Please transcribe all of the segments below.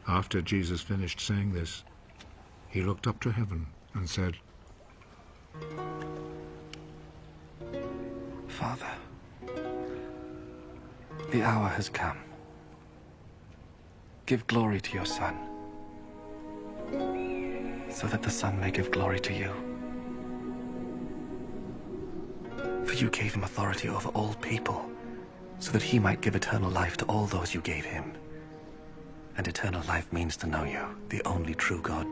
After Jesus finished saying this, he looked up to heaven and said, Father, the hour has come. Give glory to your Son, so that the Son may give glory to you. For you gave him authority over all people, so that he might give eternal life to all those you gave him. And eternal life means to know you, the only true God,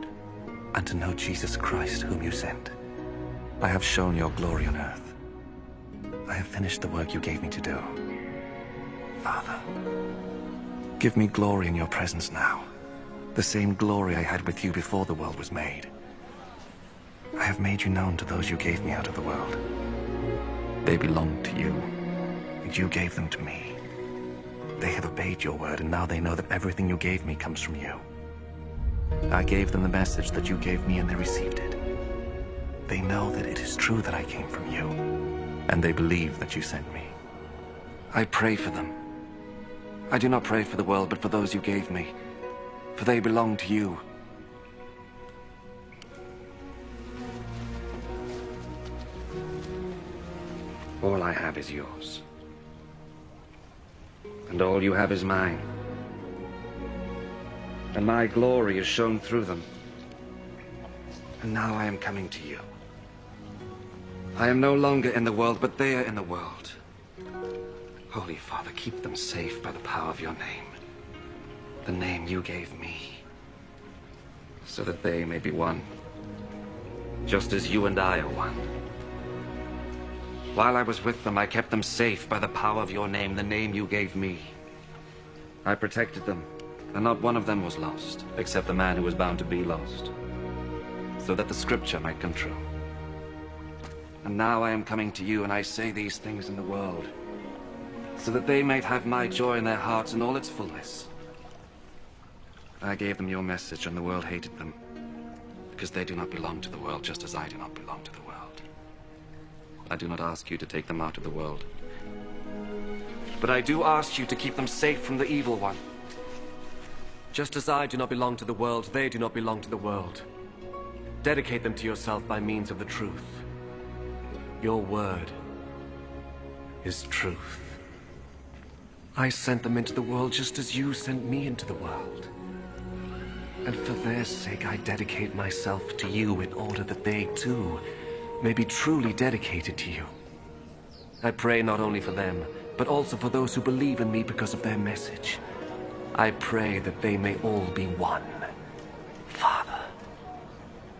and to know Jesus Christ, whom you sent. I have shown your glory on earth. I have finished the work you gave me to do. Father, give me glory in your presence now, the same glory I had with you before the world was made. I have made you known to those you gave me out of the world. They belong to you, and you gave them to me. They have obeyed your word, and now they know that everything you gave me comes from you. I gave them the message that you gave me, and they received it. They know that it is true that I came from you, and they believe that you sent me. I pray for them. I do not pray for the world, but for those you gave me, for they belong to you. All I have is yours. And all you have is mine. And my glory is shown through them. And now I am coming to you. I am no longer in the world, but they are in the world. Holy Father, keep them safe by the power of your name, the name you gave me, so that they may be one, just as you and I are one. While I was with them, I kept them safe by the power of your name, the name you gave me. I protected them, and not one of them was lost, except the man who was bound to be lost, so that the scripture might come true. And now I am coming to you, and I say these things in the world, so that they might have my joy in their hearts in all its fullness. I gave them your message, and the world hated them, because they do not belong to the world, just as I do not belong to the world. I do not ask you to take them out of the world, but I do ask you to keep them safe from the evil one. Just as I do not belong to the world, they do not belong to the world. Dedicate them to yourself by means of the truth. Your word is truth. I sent them into the world just as you sent me into the world. And for their sake, I dedicate myself to you in order that they, too, may be truly dedicated to you. I pray not only for them, but also for those who believe in me because of their message. I pray that they may all be one. Father,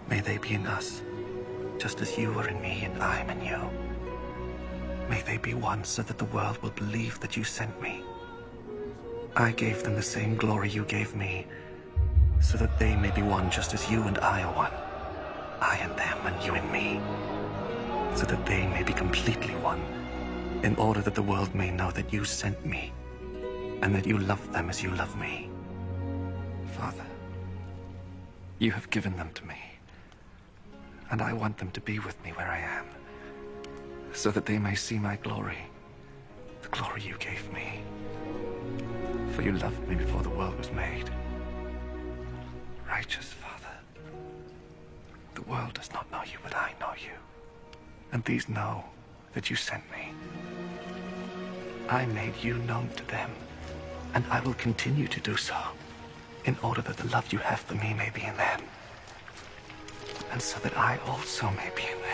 may they be in us, just as you are in me and I am in you. May they be one so that the world will believe that you sent me. I gave them the same glory you gave me, so that they may be one just as you and I are one. I and them and you and me, so that they may be completely one, in order that the world may know that you sent me, and that you love them as you love me. Father, you have given them to me, and I want them to be with me where I am, so that they may see my glory, the glory you gave me. For you loved me before the world was made. Righteous Father, the world does not know you, but I know you. And these know that you sent me. I made you known to them, and I will continue to do so, in order that the love you have for me may be in them, and so that I also may be in them.